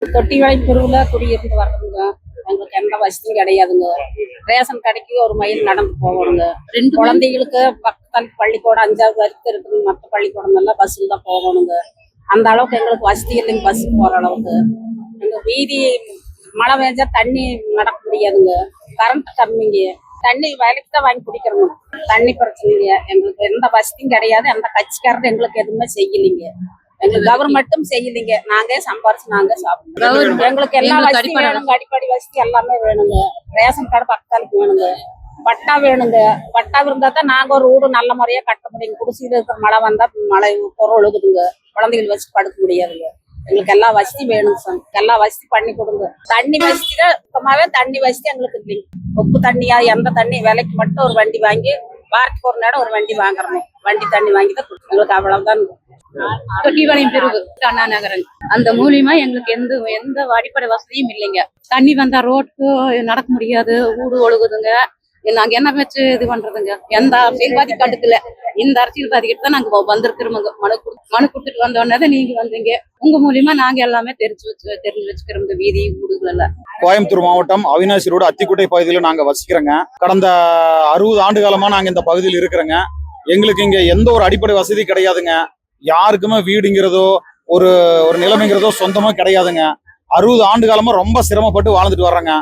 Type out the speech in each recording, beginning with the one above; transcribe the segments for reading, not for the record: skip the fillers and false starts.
தொட்டிவாளி தெருவில் குடியிருந்து வர்றதுங்க. எங்களுக்கு எந்த வசதியும் கிடையாதுங்க. ரேஷன் கடைக்கு ஒரு மைல் நடந்து போகணுங்க. குழந்தைகளுக்கு பக்கத்தால் பள்ளிக்கூடம் 5வது வரைக்கும் இருக்குது. மற்ற பள்ளிக்கூடம் எல்லாம் பஸ்ஸில் தான் போகணுங்க. அந்த அளவுக்கு எங்களுக்கு வசதி இல்லைங்க. பஸ்ஸுக்கு போகிற அளவுக்கு எங்கள் வீதி மழை பெஞ்சா தண்ணி நடக்க முடியாதுங்க. கரண்ட் கம்மிங்க. தண்ணி வேலைக்கு தான் வாங்கி குடிக்கிறோங்க. தண்ணி பிரச்சனைங்க. எங்களுக்கு எந்த வசதியும் கிடையாது. எந்த கட்சிக்காரரும் எங்களுக்கு எதுவுமே செய்யலைங்க. எங்களுக்கு கவர்மெண்ட்டும் செய்யலைங்க. நாங்க சம்பாரிச்சு நாங்க சாப்பிடுறோம். எங்களுக்கு எல்லா வசதியும் வேணுங்க. அடிப்படை வசதி எல்லாமே வேணுங்க. ரேஷன் கார்டு பக்கத்தாலுக்கு வேணுங்க. பட்டா வேணுங்க. பட்டா இருந்தா தான் நாங்க ஒரு வீடு நல்ல முறையா கட்ட முடியும். குடிசையில இருக்கிற மழை வந்தா மழை பொருள் ஒழுகுதுங்க. குழந்தைகள் வச்சு படுக்க முடியாதுங்க. எங்களுக்கு எல்லா வசதி வேணுங்க சார். எல்லா வசதி பண்ணி கொடுங்க. தண்ணி வசதி தான் சுத்தமாவே தண்ணி வசதி எங்களுக்கு இல்லைங்க. உப்பு தண்ணியா எந்த தண்ணி விலைக்கு மட்டும் ஒரு வண்டி வாங்கி வாரத்துக்கு ஒரு நேரம் ஒரு வண்டி வாங்குறோம். வண்டி தண்ணி வாங்கி தான் எங்களுக்கு அவ்வளவுதான். தொட்டிவாளையம் பிரிவு அண்ணா நகரன் அந்த மூலியமா எங்களுக்கு எந்த அடிப்படை வசதியும் இல்லைங்க. தண்ணி வந்தா ரோட்டுக்கு நடக்க முடியாது. ஊடு ஒழுகுதுங்க. நாங்க என்ன வச்சு இது பண்றதுங்க? எந்த அரசியல்வாதி கண்டுக்கல. இந்த அரசியல்வாதிகிட்ட தான் நாங்க வந்திருக்கிறோம். மனு கொடுத்துட்டு வந்தோடனே நீங்க வந்தீங்க. உங்க மூலியமா நாங்க எல்லாமே தெரிஞ்சு வச்சுக்கிறோம். வீதி ஊடுகள் எல்லாம். கோயம்புத்தூர் மாவட்டம் அவினாசி ரோடு அத்திக்குட்டை பகுதியில் நாங்க வசிக்கிறோங்க. கடந்த 60 ஆண்டு காலமா நாங்க இந்த பகுதியில் இருக்கிறோங்க. எங்களுக்கு இங்க எந்த ஒரு அடிப்படை வசதி கிடையாதுங்க. யாருக்குமே வீடுங்கிறதோ ஒரு நிலைமைங்கிறதோ சொந்தமா கிடையாதுங்க. 60 ஆண்டு காலமா ரொம்ப சிரமப்பட்டு வாழ்ந்துட்டு வர்றோங்க.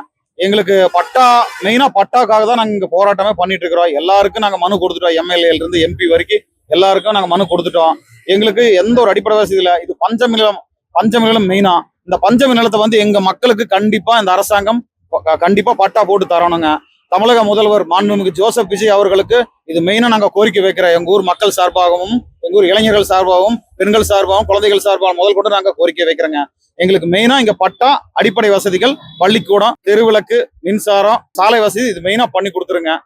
எங்களுக்கு பட்டா மெயினா பட்டாக்காக தான் நாங்க இங்க போராட்டமே பண்ணிட்டு இருக்கிறோம். எல்லாருக்கும் நாங்க மனு கொடுத்துட்டோம். எம்எல்ஏல இருந்து எம்பி வரைக்கும் எல்லாருக்கும் நாங்க மனு கொடுத்துட்டோம். எங்களுக்கு எந்த ஒரு அடிப்படை வசதி இல்லை. இது பஞ்சமிலம் மெயினா. இந்த பஞ்சமி நிலத்தை எங்க மக்களுக்கு கண்டிப்பா இந்த அரசாங்கம் கண்டிப்பா பட்டா போட்டு தரணுங்க. தமிழக முதல்வர் மாண்புமிகு ஜோசப் விஜய் அவர்களுக்கு இது மெயினா நாங்க கோரிக்கை வைக்கிறோம். எங்க ஊர் மக்கள் சார்பாகவும் எங்க ஊர் இளைஞர்கள் சார்பாகவும் பெண்கள் சார்பாகவும் குழந்தைகள் சார்பாகவும் முதல் கொண்டு நாங்க கோரிக்கை வைக்கிறோங்க. எங்களுக்கு மெயினா இங்க பட்டா, அடிப்படை வசதிகள், பள்ளிக்கூடம், தெருவிளக்கு, மின்சாரம், சாலை வசதி இது மெயினா பண்ணி கொடுத்துருங்க.